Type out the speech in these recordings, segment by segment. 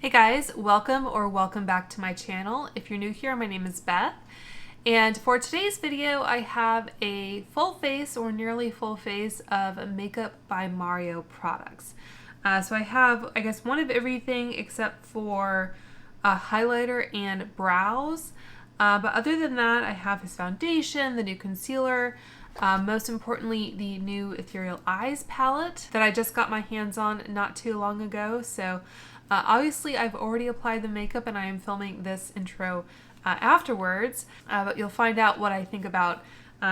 Hey guys, welcome back to my channel. If you're new here, my name is Beth. And for today's video, I have a full face or nearly full face of Makeup by Mario products. So I have, I guess, one of everything except for a highlighter and brows. But other than that, I have his foundation, the new concealer, most importantly, the new Ethereal Eyes palette that I just got my hands on not too long ago. So obviously I've already applied the makeup and I am filming this intro afterwards, but you'll find out what I think about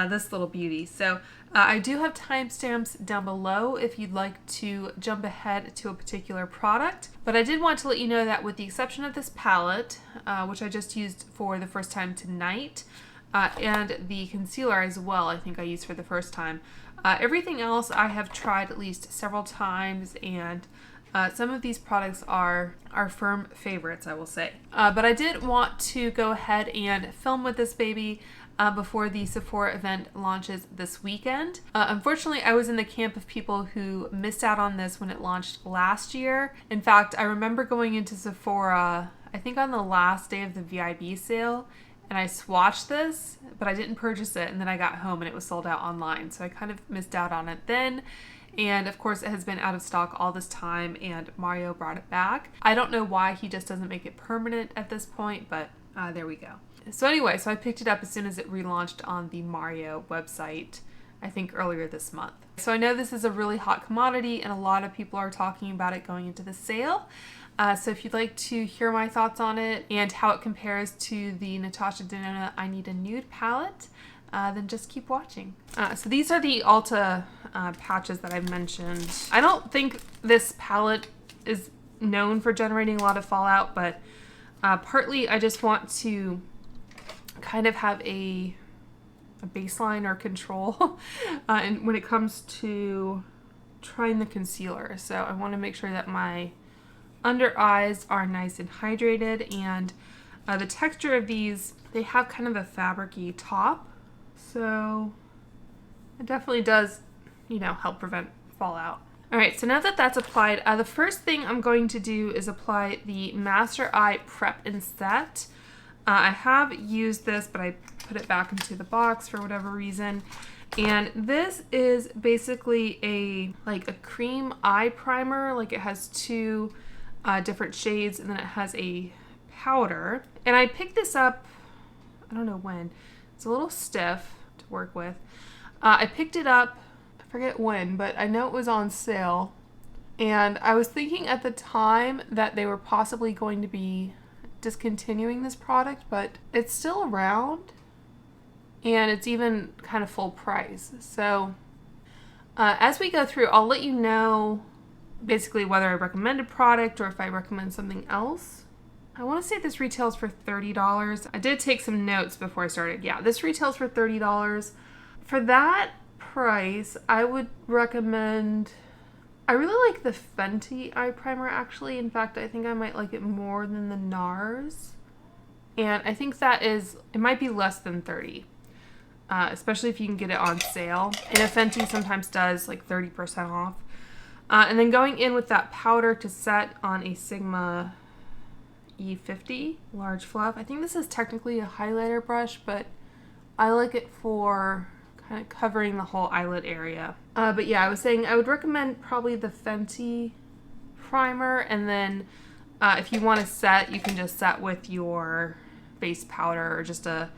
this little beauty. So I do have timestamps down below if you'd like to jump ahead to a particular product, but I did want to let you know that with the exception of this palette, which I just used for the first time tonight, and the concealer as well, I think I used for the first time, everything else I have tried at least several times, and some of these products are firm favorites, I will say. But I did want to go ahead and film with this baby before the Sephora event launches this weekend. Unfortunately, I was in the camp of people who missed out on this when it launched last year. In fact, I remember going into Sephora, I think on the last day of the VIB sale, and I swatched this, but I didn't purchase it, and then I got home and it was sold out online. So I kind of missed out on it then. And of course it has been out of stock all this time and Mario brought it back. I don't know why he just doesn't make it permanent at this point, but there we go. So anyway, so I picked it up as soon as it relaunched on the Mario website, I think earlier this month. So I know this is a really hot commodity and a lot of people are talking about it going into the sale. So if you'd like to hear my thoughts on it and how it compares to the Natasha I Need a Nude palette, then just keep watching. So these are the Ulta patches that I mentioned. I don't think this palette is known for generating a lot of fallout, but partly I just want to kind of have a baseline or control and when it comes to trying the concealer. So I want to make sure that my under eyes are nice and hydrated, and the texture of these, they have kind of a fabric-y top. So it definitely does, you know, help prevent fallout. All right, so now that that's applied, the first thing I'm going to do is apply the Master Eye Prep and Set. I have used this, but I put it back into the box for whatever reason. And this is basically a cream eye primer. Like, it has two different shades, and then it has a powder. And I picked this up, I don't know when. It's a little stiff to work with. I picked it up, I forget when, but I know it was on sale. And I was thinking at the time that they were possibly going to be discontinuing this product, but it's still around. And it's even kind of full price. So as we go through, I'll let you know basically whether I recommend a product or if I recommend something else. I want to say this retails for $30. I did take some notes before I started. Yeah, this retails for $30. For that price, I would recommend, I really like the Fenty eye primer actually. In fact, I think I might like it more than the NARS. And I think that is, it might be less than $30. Especially if you can get it on sale. And a Fenty sometimes does like 30% off. And then going in with that powder to set on a Sigma E50 large fluff. I think this is technically a highlighter brush, but I like it for kind of covering the whole eyelid area. But yeah, I was saying I would recommend probably the Fenty primer, and then if you want to set, you can just set with your base powder or just a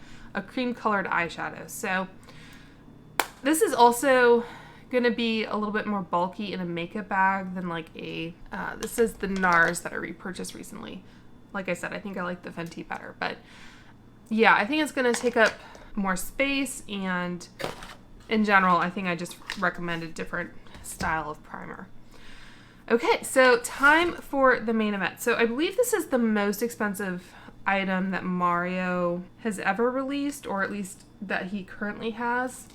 cream colored eyeshadow. So this is also going to be a little bit more bulky in a makeup bag than like a, this is the NARS that I repurchased recently. Like I said, I think I like the Fenty better, but yeah, I think it's going to take up more space, and in general, I think I just recommend a different style of primer. Okay, so time for the main event. So I believe this is the most expensive item that Mario has ever released, or at least that he currently has.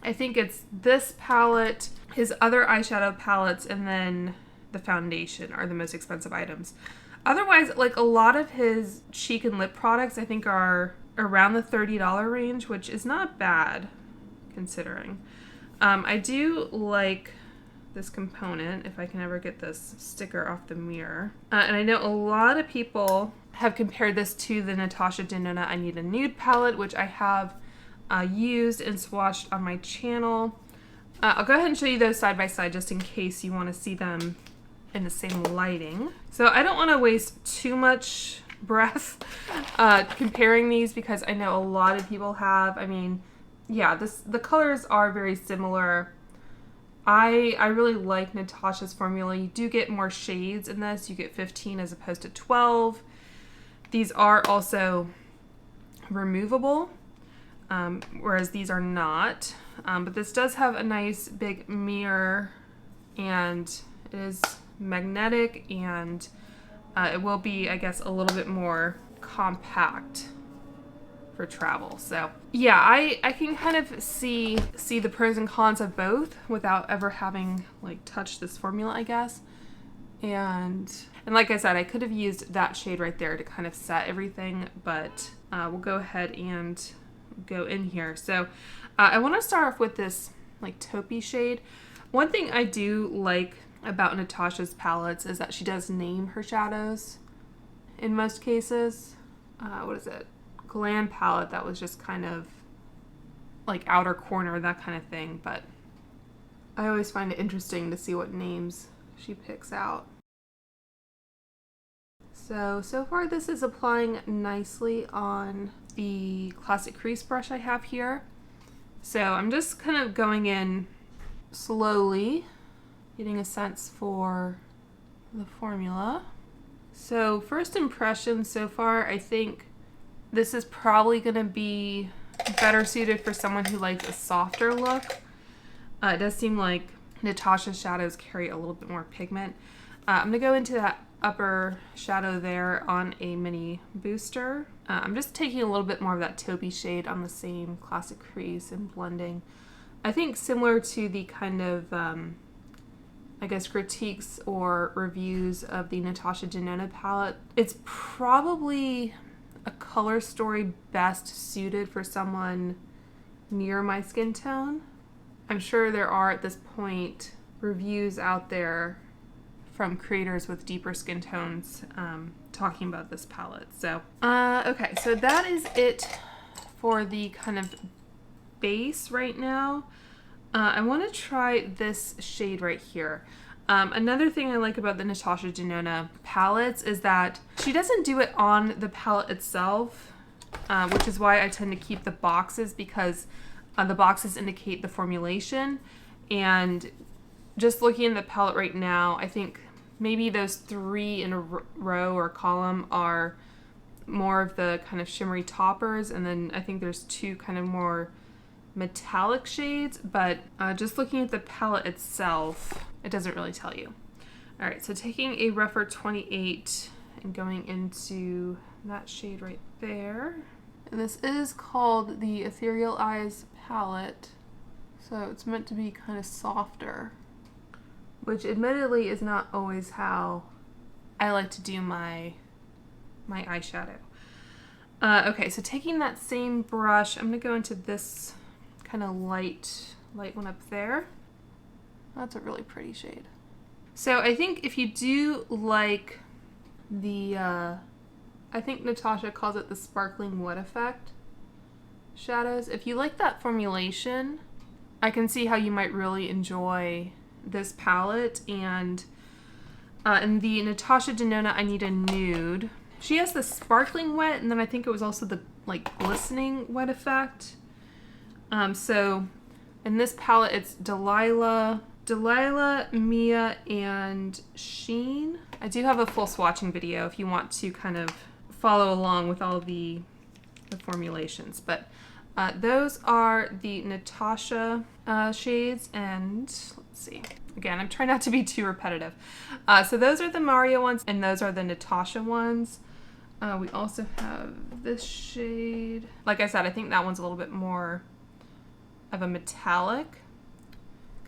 I think it's this palette, his other eyeshadow palettes, and then the foundation are the most expensive items. Otherwise, like, a lot of his cheek and lip products I think are around the $30 range, which is not bad considering. I do like this component, if I can ever get this sticker off the mirror. And I know a lot of people have compared this to the Natasha Denona I Need a Nude palette, which I have used and swatched on my channel. I'll go ahead and show you those side by side just in case you want to see them in the same lighting. So I don't want to waste too much breath comparing these because I know a lot of people have. I mean, yeah, the colors are very similar. I really like Natasha's formula. You do get more shades in this. You get 15 as opposed to 12. These are also removable, whereas these are not. But this does have a nice big mirror, and it is magnetic, and it will be, I guess, a little bit more compact for travel. So yeah, I can kind of see the pros and cons of both without ever having like touched this formula, I guess. And like I said, I could have used that shade right there to kind of set everything, but we'll go ahead and go in here. So I want to start off with this like taupey shade. One thing I do like about Natasha's palettes is that she does name her shadows in most cases. What is it? Glam palette, that was just kind of like outer corner, that kind of thing, but I always find it interesting to see what names she picks out. So far this is applying nicely on the classic crease brush I have here. So I'm just kind of going in slowly, getting a sense for the formula. So first impression so far, I think this is probably going to be better suited for someone who likes a softer look. It does seem like Natasha's shadows carry a little bit more pigment. I'm going to go into that upper shadow there on a mini booster. I'm just taking a little bit more of that taupey shade on the same classic crease and blending. I think similar to the kind of, I guess, critiques or reviews of the Natasha Denona palette, it's probably a color story best suited for someone near my skin tone. I'm sure there are at this point reviews out there from creators with deeper skin tones talking about this palette. So okay, so that is it for the kind of base right now. I want to try this shade right here. Another thing I like about the Natasha Denona palettes is that she doesn't do it on the palette itself, which is why I tend to keep the boxes, because the boxes indicate the formulation. And just looking at the palette right now, I think maybe those 3 in a row or column are more of the kind of shimmery toppers, and then I think there's 2 kind of more metallic shades, but just looking at the palette itself, it doesn't really tell you. All right, so taking a rougher 28 and going into that shade right there. And this is called the Ethereal Eyes palette, so it's meant to be kind of softer, which admittedly is not always how I like to do my eyeshadow. Okay, so taking that same brush, I'm gonna go into this kind of light one up there. That's a really pretty shade. So I think if you do like the, I think Natasha calls it the sparkling wet effect shadows. If you like that formulation, I can see how you might really enjoy this palette. And in the Natasha Denona I Need a Nude, she has the sparkling wet, and then I think it was also the like glistening wet effect. So in this palette, it's Delilah, Mia, and Sheen. I do have a full swatching video if you want to kind of follow along with all the formulations. But those are the Natasha shades, and let's see. Again, I'm trying not to be too repetitive. So those are the Mario ones, and those are the Natasha ones. We also have this shade. Like I said, I think that one's a little bit more of a metallic,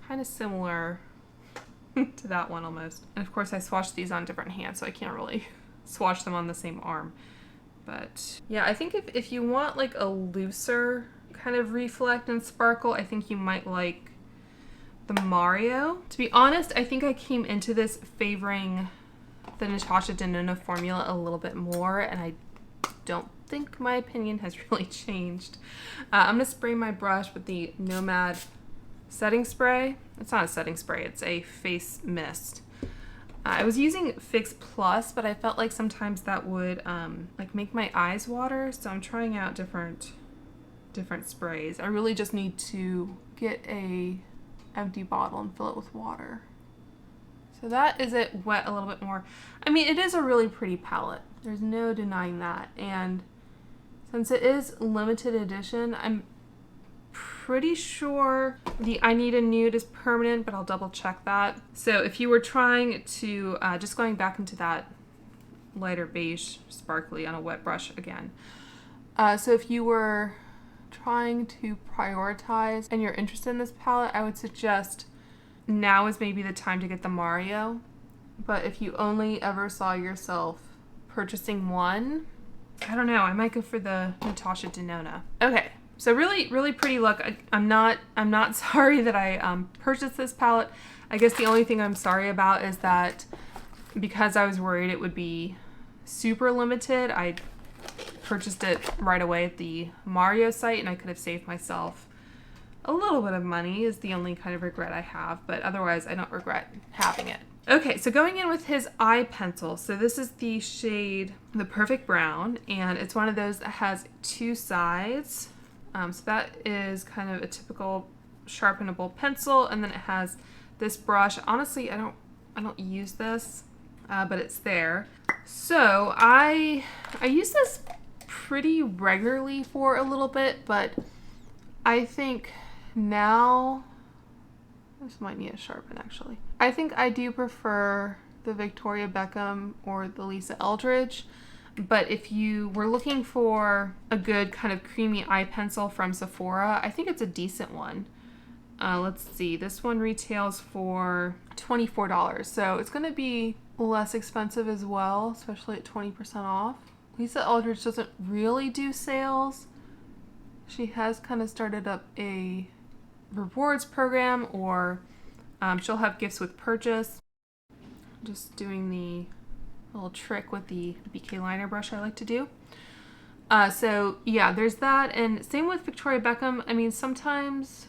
kind of similar to that one almost. And of course I swatched these on different hands, so I can't really swatch them on the same arm. But yeah, I think if you want like a looser kind of reflect and sparkle, I think you might like the Mario. To be honest, I think I came into this favoring the Natasha Denona formula a little bit more, and I don't think my opinion has really changed. I'm gonna spray my brush with the Nomad setting spray. It's not a setting spray, it's a face mist. I was using Fix Plus, but I felt like sometimes that would like make my eyes water, so I'm trying out different sprays. I really just need to get a empty bottle and fill it with water. So that is it wet a little bit more. I mean, it is a really pretty palette. There's no denying that. And since it is limited edition, I'm pretty sure the I Need a Nude is permanent, but I'll double check that. So if you were trying to, just going back into that lighter beige sparkly on a wet brush again. So if you were trying to prioritize and you're interested in this palette, I would suggest now is maybe the time to get the Mario. But if you only ever saw yourself purchasing one, I don't know, I might go for the Natasha Denona. Okay, so really, really pretty look. I'm not sorry that I purchased this palette. I guess the only thing I'm sorry about is that because I was worried it would be super limited, I purchased it right away at the Mario site, and I could have saved myself a little bit of money is the only kind of regret I have, but otherwise I don't regret having it. Okay, so going in with his eye pencil. So this is the shade The Perfect Brown, and it's one of those that has two sides. So that is kind of a typical sharpenable pencil, and then it has this brush. Honestly, I don't use this, but it's there. So I use this pretty regularly for a little bit, but I think now this might need a sharpen actually. I think I do prefer the Victoria Beckham or the Lisa Eldridge, but if you were looking for a good kind of creamy eye pencil from Sephora, I think it's a decent one. Let's see, this one retails for $24, so it's going to be less expensive as well, especially at 20% off. Lisa Eldridge doesn't really do sales. She has kind of started up a rewards program, or she'll have gifts with purchase. Just doing the little trick with the BK liner brush I like to do. So yeah, there's that, and same with Victoria Beckham. I mean, sometimes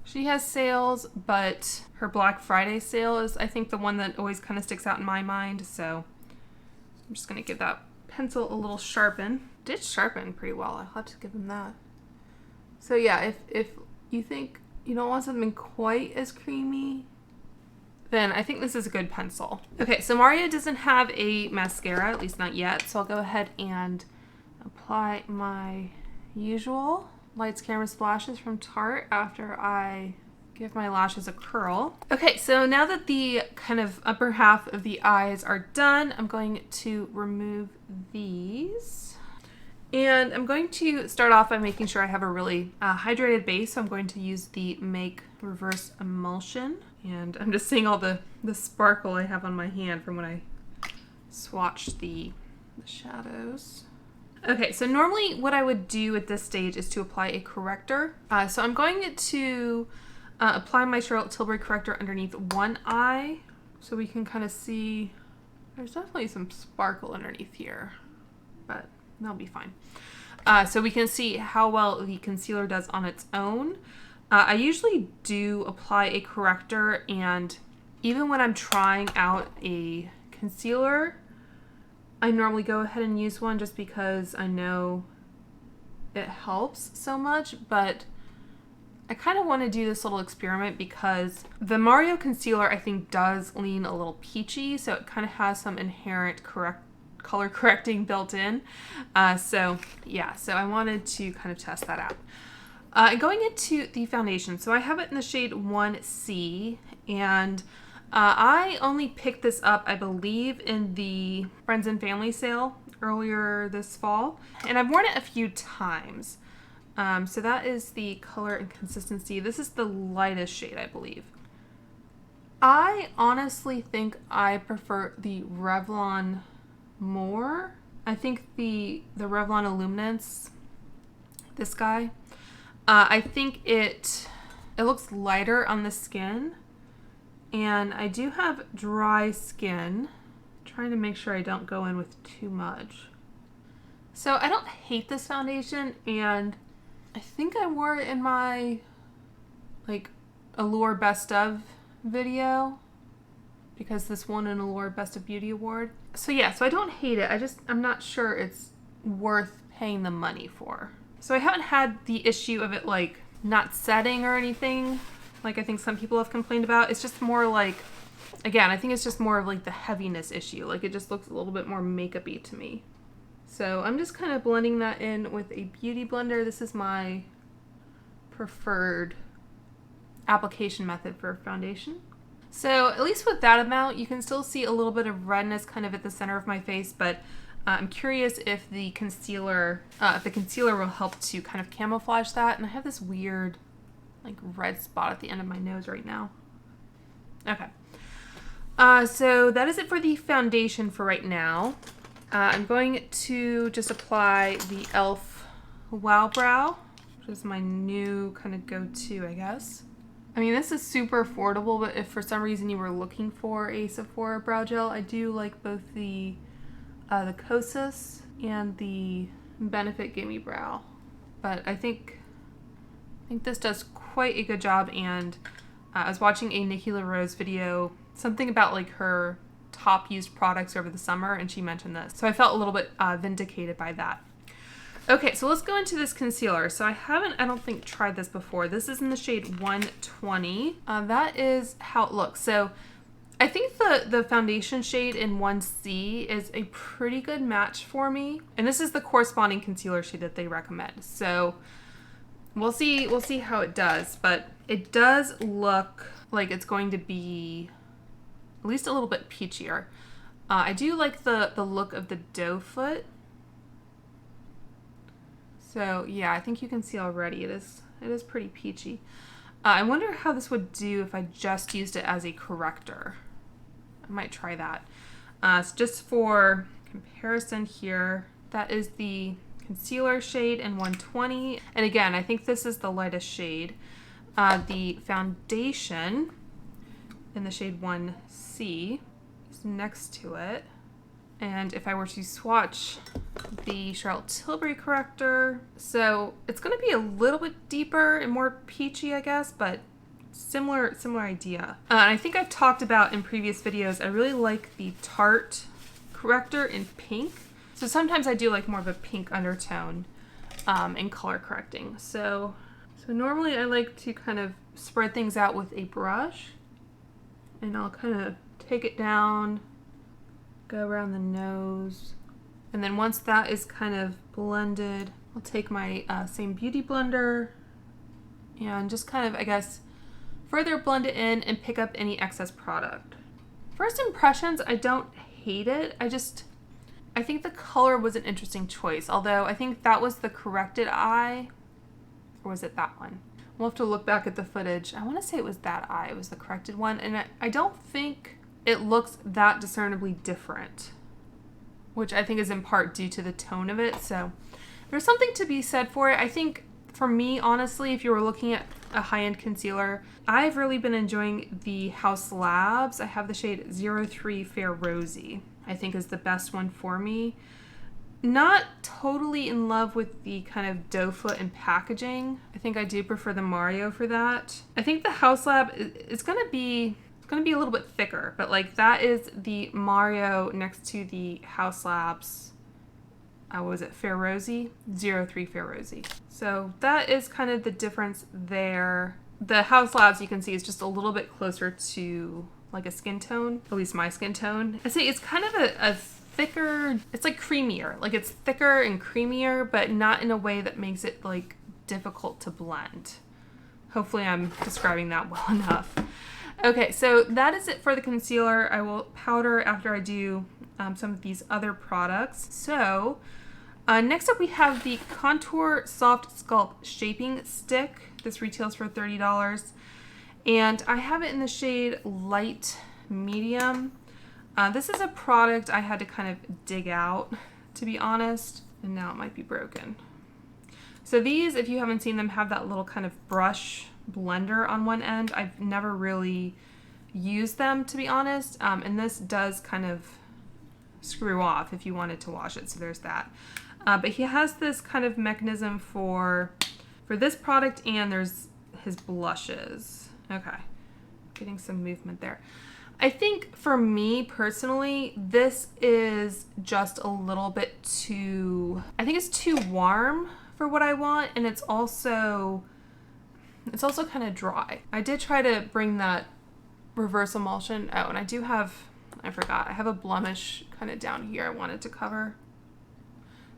she has sales, but her Black Friday sale is, I think, the one that always kind of sticks out in my mind. So I'm just going to give that pencil a little sharpen. Did sharpen pretty well. I'll have to give him that. So yeah, if you think you don't want something quite as creamy, then I think this is a good pencil. Okay, so Mario doesn't have a mascara, at least not yet. So I'll go ahead and apply my usual Lights, Camera, Splashes from Tarte after I give my lashes a curl. Okay, so now that the kind of upper half of the eyes are done, I'm going to remove these. And I'm going to start off by making sure I have a really hydrated base. So I'm going to use the Make Reverse Emulsion. And I'm just seeing all the sparkle I have on my hand from when I swatched the shadows. Okay, so normally what I would do at this stage is to apply a corrector. So I'm going to apply my Charlotte Tilbury corrector underneath one eye, so we can kind of see there's definitely some sparkle underneath here, but that'll be fine. So we can see how well the concealer does on its own. I usually do apply a corrector, and even when I'm trying out a concealer, I normally go ahead and use one just because I know it helps so much, but I kind of want to do this little experiment because the Mario concealer, I think, does lean a little peachy, so it kind of has some inherent color correcting built in. So yeah, so I wanted to kind of test that out. Going into the foundation, so I have it in the shade 1C, and I only picked this up, I believe, in the Friends and Family sale earlier this fall, and I've worn it a few times. So that is the color and consistency. This is the lightest shade, I believe. I honestly think I prefer the Revlon more. I think the Revlon Illuminance, this guy, I think it it looks lighter on the skin. And I do have dry skin. I'm trying to make sure I don't go in with too much. So I don't hate this foundation, and I think I wore it in my like Allure Best of video because this won an Allure Best of Beauty award. So yeah, so I don't hate it. I'm not sure it's worth paying the money for. So I haven't had the issue of it like not setting or anything like I think some people have complained about. It's just more like, again, I think it's just more of like the heaviness issue. Like it just looks a little bit more makeup-y to me. So I'm just kind of blending that in with a beauty blender. This is my preferred application method for foundation. So at least with that amount, you can still see a little bit of redness kind of at the center of my face, but I'm curious if the concealer will help to kind of camouflage that. And I have this weird like red spot at the end of my nose right now. Okay. So that is it for the foundation for right now. I'm going to just apply the e.l.f. Wow Brow, which is my new kind of go-to, I guess. I mean, this is super affordable, but if for some reason you were looking for a Sephora brow gel, I do like both the Kosas and the Benefit Gimme Brow. But I think this does quite a good job, and I was watching a Nikki La Rose video, something about like her top used products over the summer, and she mentioned this. So I felt a little bit vindicated by that. Okay, so let's go into this concealer. So I don't think, tried this before. This is in the shade 120. That is how it looks. So I think the foundation shade in 1C is a pretty good match for me. And this is the corresponding concealer shade that they recommend. So we'll see how it does, but it does look like it's going to be at least a little bit peachier. I do like the look of the doe foot. So yeah, I think you can see already it is pretty peachy. I wonder how this would do if I just used it as a corrector. I might try that. So just for comparison here, that is the concealer shade in 120. And again, I think this is the lightest shade. The foundation in the shade 1C is next to it. And if I were to swatch the Charlotte Tilbury corrector, so it's going to be a little bit deeper and more peachy, I guess, but similar idea. And I think I've talked about in previous videos, I really like the Tarte corrector in pink. So sometimes I do like more of a pink undertone in color correcting. So normally I like to kind of spread things out with a brush, and I'll kind of take it down, go around the nose, and then once that is kind of blended, I'll take my same beauty blender and just kind of, I guess, further blend it in and pick up any excess product. First impressions, I don't hate it. I think the color was an interesting choice, although I think that was the corrected eye, or was it that one? We'll have to look back at the footage. I want to say it was that eye, it was the corrected one, and I don't think it looks that discernibly different, which I think is in part due to the tone of it. So there's something to be said for it. I think for me, honestly, if you were looking at a high-end concealer, I've really been enjoying the Haus Labs. I have the shade 03 Fair Rosy, I think is the best one for me. Not totally in love with the kind of doe foot and packaging. I think I do prefer the Mario for that. I think the Haus Lab is going to be a little bit thicker, but like that is the Mario next to the Haus Labs, what was it, Fair Rosy? 03 Fair Rosy. So that is kind of the difference there. The Haus Labs, you can see, is just a little bit closer to like a skin tone, at least my skin tone. I say it's kind of a thicker, it's like creamier, like it's thicker and creamier, but not in a way that makes it like difficult to blend. Hopefully I'm describing that well enough. Okay, so that is it for the concealer. I will powder after I do some of these other products. So next up we have the Contour Soft Sculpt Shaping Stick. This retails for $30. And I have it in the shade Light Medium. This is a product I had to kind of dig out, to be honest, and now it might be broken. So these, if you haven't seen them, have that little kind of brush blender on one end. I've never really used them, to be honest, and this does kind of screw off if you wanted to wash it, so there's that. But he has this kind of mechanism for this product, and there's his blushes. Okay, getting some movement there. I think for me personally, this is just a little bit too, I think it's too warm for what I want, and it's also kind of dry. I did try to bring that reverse emulsion out, and I do have, I forgot, I have a blemish kind of down here I wanted to cover.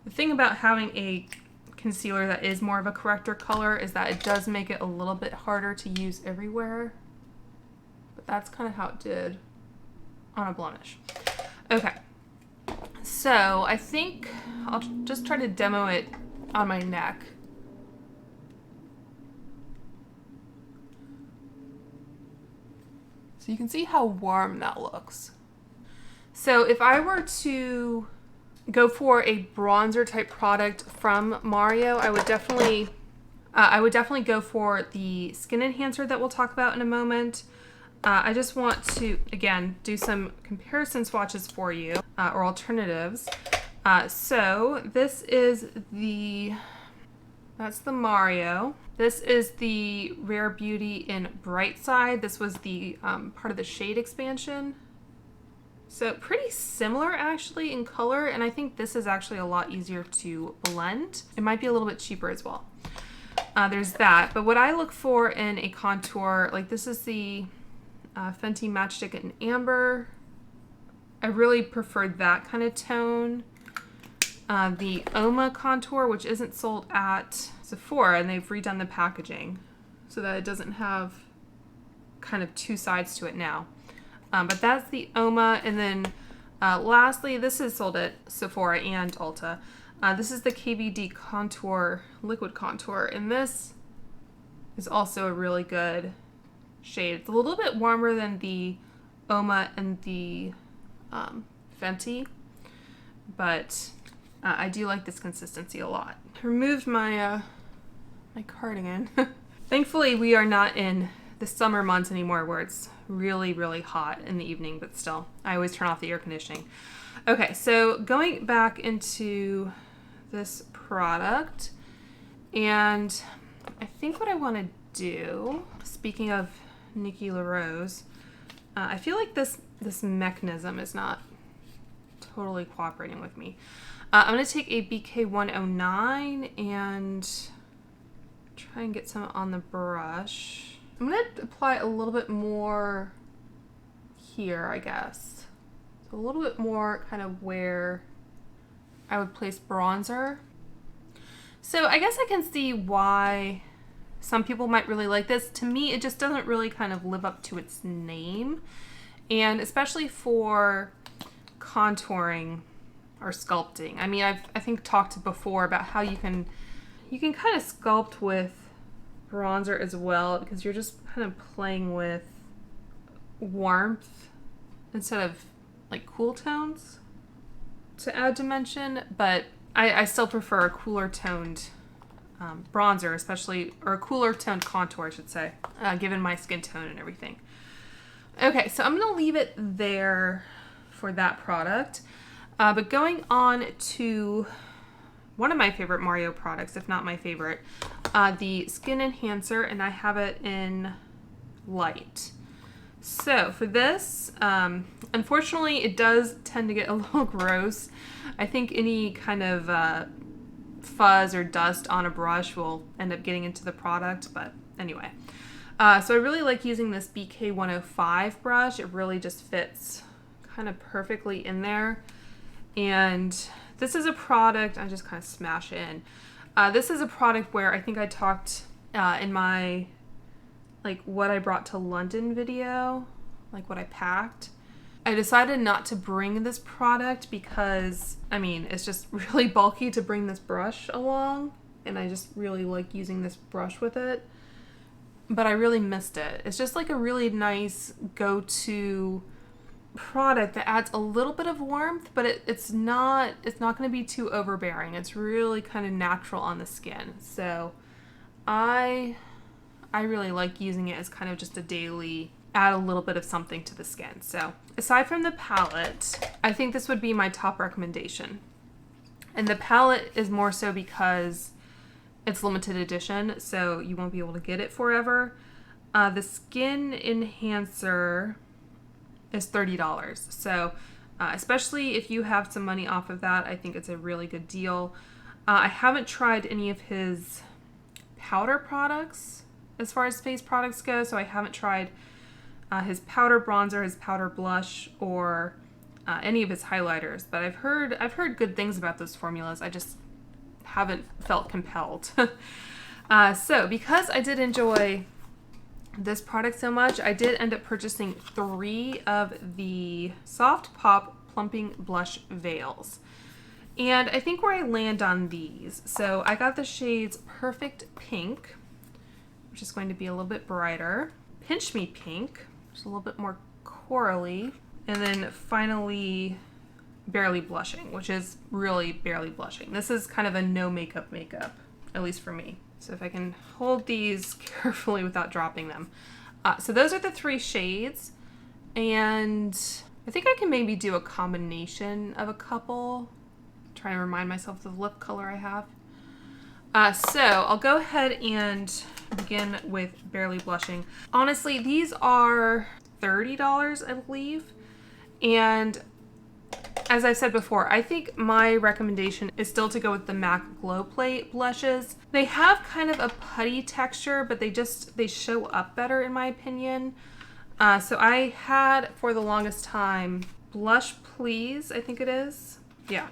The thing about having a concealer that is more of a corrector color is that it does make it a little bit harder to use everywhere. But that's kind of how it did on a blemish. Okay, so I think I'll just try to demo it on my neck. So you can see how warm that looks. So if I were to go for a bronzer type product from Mario, I would definitely go for the skin enhancer that we'll talk about in a moment. I just want to, again, do some comparison swatches for you, or alternatives. So this is that's the Mario. This is the Rare Beauty in Bright Side. This was the part of the shade expansion. So pretty similar actually in color, and I think this is actually a lot easier to blend. It might be a little bit cheaper as well. There's that, but what I look for in a contour, like this is the Fenty Matchstick in Amber. I really preferred that kind of tone. The Oma contour, which isn't sold at Sephora, and they've redone the packaging so that it doesn't have kind of two sides to it now. But that's the Oma, and then lastly, this is sold at Sephora and Ulta. This is the KVD Contour Liquid Contour, and this is also a really good shade. It's a little bit warmer than the Oma and the Fenty, but I do like this consistency a lot. I removed my my cardigan. Thankfully, we are not in the summer months anymore where it's really, really hot in the evening, but still, I always turn off the air conditioning. Okay, so going back into this product, and I think what I want to do, speaking of Nikki La Rose, I feel like this mechanism is not totally cooperating with me. I'm going to take a BK109 and try and get some on the brush. I'm going to apply a little bit more here, I guess. So a little bit more kind of where I would place bronzer. So I guess I can see why some people might really like this. To me, it just doesn't really kind of live up to its name. And especially for contouring or sculpting. I mean, I think talked before about how you can kind of sculpt with bronzer as well, because you're just kind of playing with warmth instead of like cool tones to add dimension, but I still prefer a cooler toned bronzer, especially, or a cooler toned contour, I should say, given my skin tone and everything. Okay, so I'm going to leave it there for that product, but going on to one of my favorite Mario products, if not my favorite, the Skin Enhancer, and I have it in light. So for this, unfortunately, it does tend to get a little gross. I think any kind of fuzz or dust on a brush will end up getting into the product, but anyway. So I really like using this BK105 brush. It really just fits kind of perfectly in there. And this is a product, I just kind of smash in. This is a product where I think I talked in my, like, what I brought to London video, like what I packed. I decided not to bring this product because, I mean, it's just really bulky to bring this brush along, and I just really like using this brush with it, but I really missed it. It's just like a really nice go-to product that adds a little bit of warmth, but it's not going to be too overbearing. It's really kind of natural on the skin. So I I really like using it as kind of just a daily, add a little bit of something to the skin. So aside from the palette, I think this would be my top recommendation. And the palette is more so because it's limited edition, so you won't be able to get it forever. The Skin Enhancer is $30. So especially if you have some money off of that, I think it's a really good deal. I haven't tried any of his powder products as far as face products go, so I haven't tried his powder bronzer, his powder blush, or any of his highlighters, but I've heard good things about those formulas. I just haven't felt compelled. So because I did enjoy this product so much, I did end up purchasing 3 of the Soft Pop Plumping Blush Veils. And I think where I land on these, so I got the shades Perfect Pink, which is going to be a little bit brighter, Pinch Me Pink, which is a little bit more corally, and then finally Barely Blushing, which is really barely blushing. This is kind of a no makeup, at least for me. So if I can hold these carefully without dropping them. So those are the 3 shades, and I think I can maybe do a combination of a couple. Trying to remind myself of the lip color I have. So I'll go ahead and begin with Barely Blushing. Honestly, these are $30, I believe. And as I said before, I think my recommendation is still to go with the MAC Glow Plate blushes. They have kind of a putty texture, but they show up better in my opinion. So I had, for the longest time, Blush Please, I think it is. Yeah.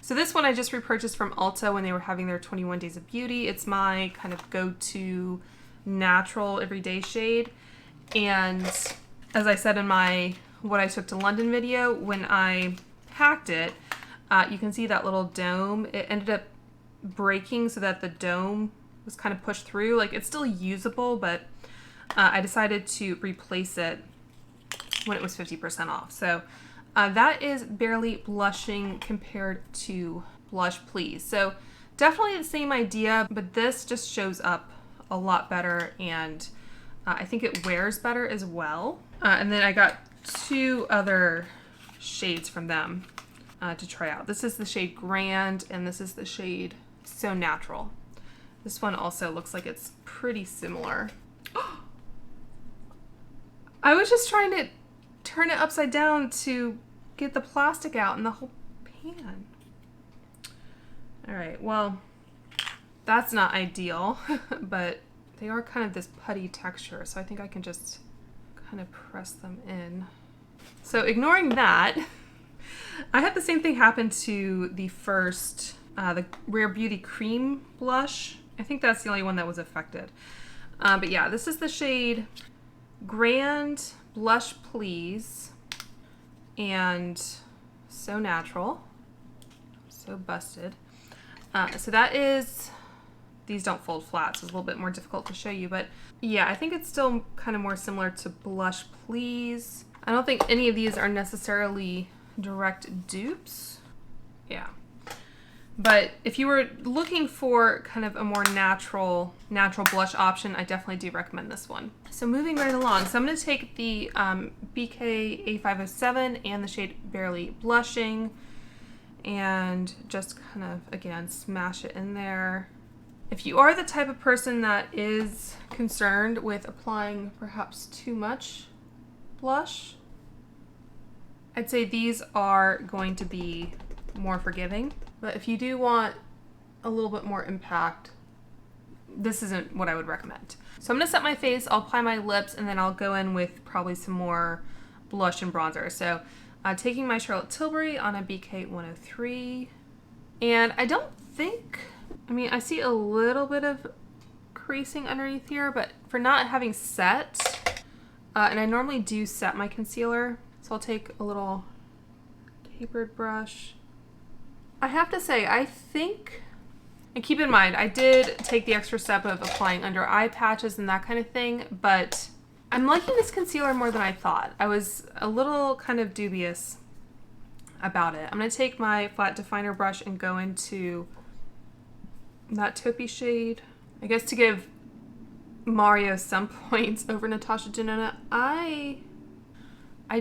So this one I just repurchased from Ulta when they were having their 21 Days of Beauty. It's my kind of go-to natural everyday shade. And as I said in my What I Took to London video, when I packed it, you can see that little dome. It ended up breaking so that the dome was kind of pushed through. Like, it's still usable, but I decided to replace it when it was 50% off. So that is Barely Blushing compared to Blush Please. So definitely the same idea, but this just shows up a lot better, and I think it wears better as well. And then I got 2 other shades from them to try out. This is the shade Grand, and this is the shade So Natural. This one also looks like it's pretty similar. I was just trying to turn it upside down to get the plastic out in the whole pan. All right, well, that's not ideal, but they are kind of this putty texture, so I think I can just kind of press them in. So ignoring that, I had the same thing happen to the first, the Rare Beauty Cream Blush. I think that's the only one that was affected. But yeah, this is the shade Grand, Blush Please, and So Natural, So Busted. So that is, these don't fold flat, so it's a little bit more difficult to show you, but yeah, I think it's still kind of more similar to Blush Please. I don't think any of these are necessarily direct dupes. Yeah. But if you were looking for kind of a more natural blush option, I definitely do recommend this one. So moving right along, so I'm going to take the BK A507 and the shade Barely Blushing and just kind of, again, smash it in there. If you are the type of person that is concerned with applying perhaps too much blush, I'd say these are going to be more forgiving. But if you do want a little bit more impact, this isn't what I would recommend. So I'm gonna set my face, I'll apply my lips, and then I'll go in with probably some more blush and bronzer. So taking my Charlotte Tilbury on a BK 103. And I don't think, I mean, I see a little bit of creasing underneath here, but for not having set, and I normally do set my concealer, so I'll take a little tapered brush. I have to say, I think, and keep in mind, I did take the extra step of applying under eye patches and that kind of thing, but I'm liking this concealer more than I thought. I was a little kind of dubious about it. I'm going to take my flat definer brush and go into that taupey shade, I guess to give Mario some points over Natasha Denona. I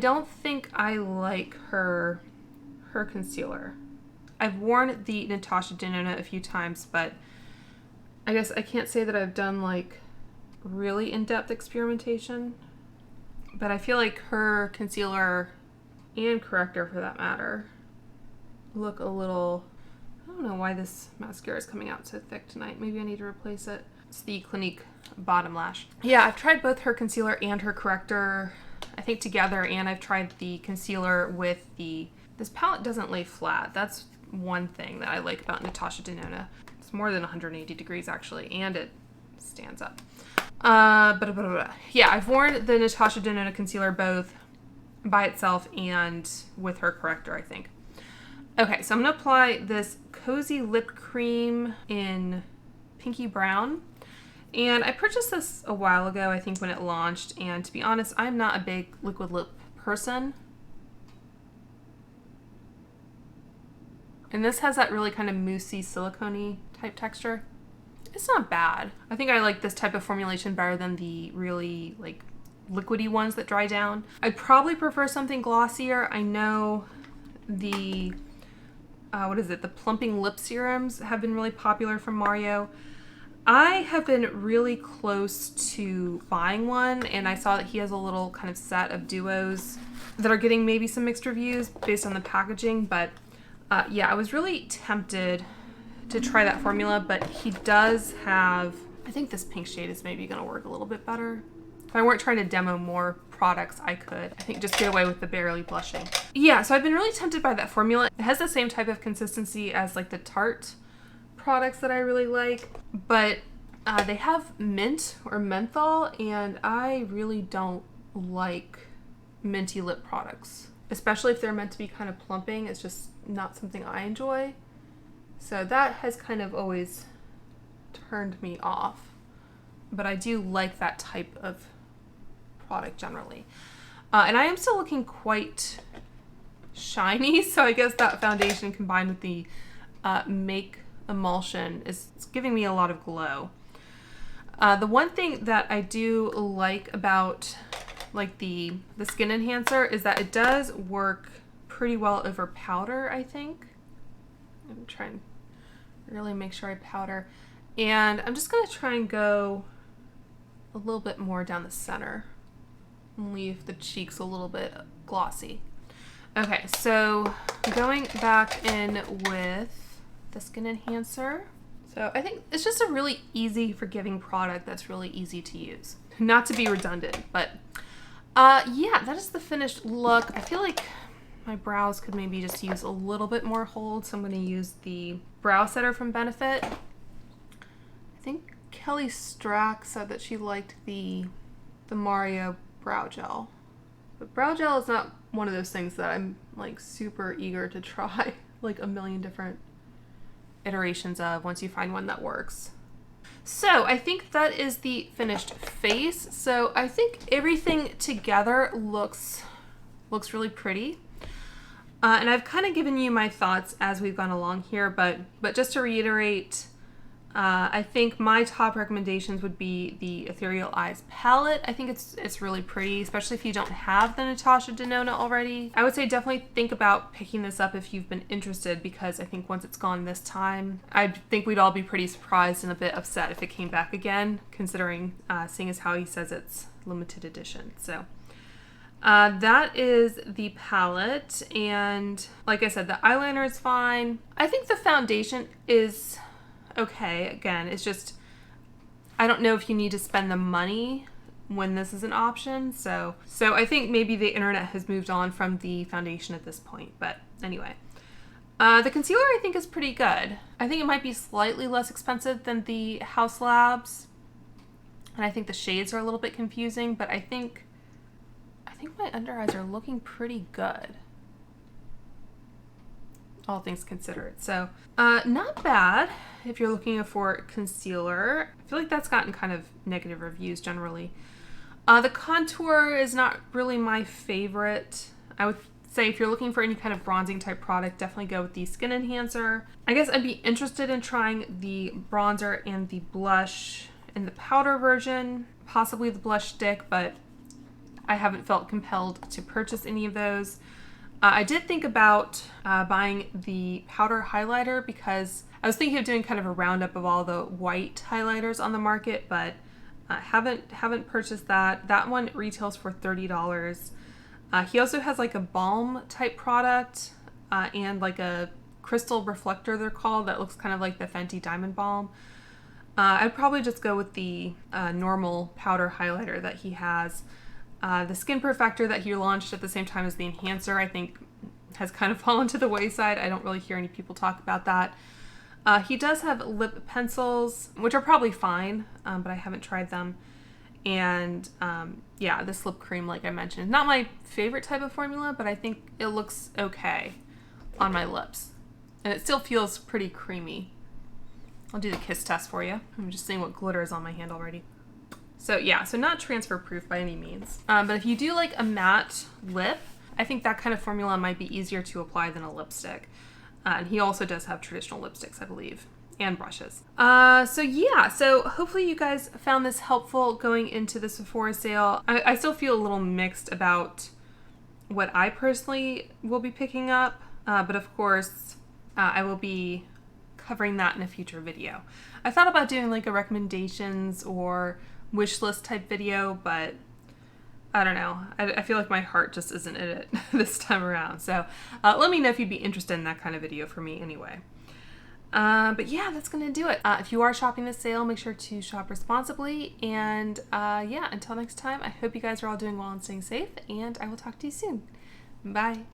don't think I like her concealer. I've worn the Natasha Denona a few times, but I guess I can't say that I've done like really in-depth experimentation. But I feel like her concealer and corrector, for that matter, look a little... I don't know why this mascara is coming out so thick tonight. Maybe I need to replace it. It's the Clinique Bottom Lash. Yeah, I've tried both her concealer and her corrector, I think together, and I've tried the concealer with the... This palette doesn't lay flat. That's one thing that I like about Natasha Denona. It's more than 180 degrees actually, and it stands up. Yeah, I've worn the Natasha Denona concealer both by itself and with her corrector, I think. Okay, so I'm going to apply this Cozy Lip Cream in Pinky Brown. And I purchased this a while ago, I think when it launched, and to be honest, I'm not a big liquid lip person. And this has that really kind of moussey, silicone-y type texture. It's not bad. I think I like this type of formulation better than the really like liquidy ones that dry down. I'd probably prefer something glossier. I know the, the plumping lip serums have been really popular from Mario. I have been really close to buying one, and I saw that he has a little kind of set of duos that are getting maybe some mixed reviews based on the packaging, but yeah, I was really tempted to try that formula, but he does have, I think this pink shade is maybe going to work a little bit better. If I weren't trying to demo more products, I could, I think, just get away with the barely blushing. Yeah, so I've been really tempted by that formula. It has the same type of consistency as like the Tarte products that I really like, but they have mint or menthol, and I really don't like minty lip products, especially if they're meant to be kind of plumping. It's just not something I enjoy. So that has kind of always turned me off. But I do like that type of product generally. And I am still looking quite shiny, so I guess that foundation combined with the Make emulsion is giving me a lot of glow. The one thing that I do like about like the skin enhancer is that it does work pretty well over powder, I think. I'm trying to really make sure I powder. And I'm just going to try and go a little bit more down the center and leave the cheeks a little bit glossy. Okay, so going back in with the skin enhancer. So I think it's just a really easy, forgiving product that's really easy to use. Not to be redundant, but yeah, that is the finished look. I feel like my brows could maybe just use a little bit more hold, so I'm going to use the brow setter from Benefit. I think Kelly Strack said that she liked the Mario brow gel. But brow gel is not one of those things that I'm like super eager to try like a million different iterations of once you find one that works. So I think that is the finished face. So I think everything together looks really pretty. And I've kind of given you my thoughts as we've gone along here, but just to reiterate, I think my top recommendations would be the Ethereal Eyes palette. I think it's really pretty, especially if you don't have the Natasha Denona already. I would say definitely think about picking this up if you've been interested, because I think once it's gone this time, I think we'd all be pretty surprised and a bit upset if it came back again, considering seeing as how he says it's limited edition. So that is the palette, and like I said, the eyeliner is fine. I think the foundation is okay. Again, it's just, I don't know if you need to spend the money when this is an option. So I think maybe the internet has moved on from the foundation at this point. But anyway, the concealer I think is pretty good. I think it might be slightly less expensive than the House Labs, and I think the shades are a little bit confusing, but I think my under eyes are looking pretty good, all things considered. So not bad if you're looking for concealer. I feel like that's gotten kind of negative reviews generally. The contour is not really my favorite. I would say if you're looking for any kind of bronzing type product, definitely go with the skin enhancer. I guess I'd be interested in trying the bronzer and the blush in the powder version, possibly the blush stick, but I haven't felt compelled to purchase any of those. I did think about buying the powder highlighter because I was thinking of doing kind of a roundup of all the white highlighters on the market, but haven't purchased that. That one retails for $30. He also has like a balm type product and like a crystal reflector, they're called, that looks kind of like the Fenty Diamond Balm. I'd probably just go with the normal powder highlighter that he has. The Skin Perfector that he launched at the same time as the enhancer, I think, has kind of fallen to the wayside. I don't really hear any people talk about that. He does have lip pencils, which are probably fine, but I haven't tried them. And yeah, this lip cream, like I mentioned, not my favorite type of formula, but I think it looks okay on my lips. And it still feels pretty creamy. I'll do the kiss test for you. I'm just seeing what glitter is on my hand already. So yeah, so not transfer proof by any means. But if you do like a matte lip, I think that kind of formula might be easier to apply than a lipstick. And he also does have traditional lipsticks, I believe, and brushes. So yeah, so hopefully you guys found this helpful going into the Sephora sale. I still feel a little mixed about what I personally will be picking up, but of course I will be covering that in a future video. I thought about doing like a recommendations or wish list type video, but I don't know. I feel like my heart just isn't in it this time around. So let me know if you'd be interested in that kind of video for me anyway. But yeah, that's gonna do it. If you are shopping this sale, make sure to shop responsibly. And yeah, until next time, I hope you guys are all doing well and staying safe, and I will talk to you soon. Bye.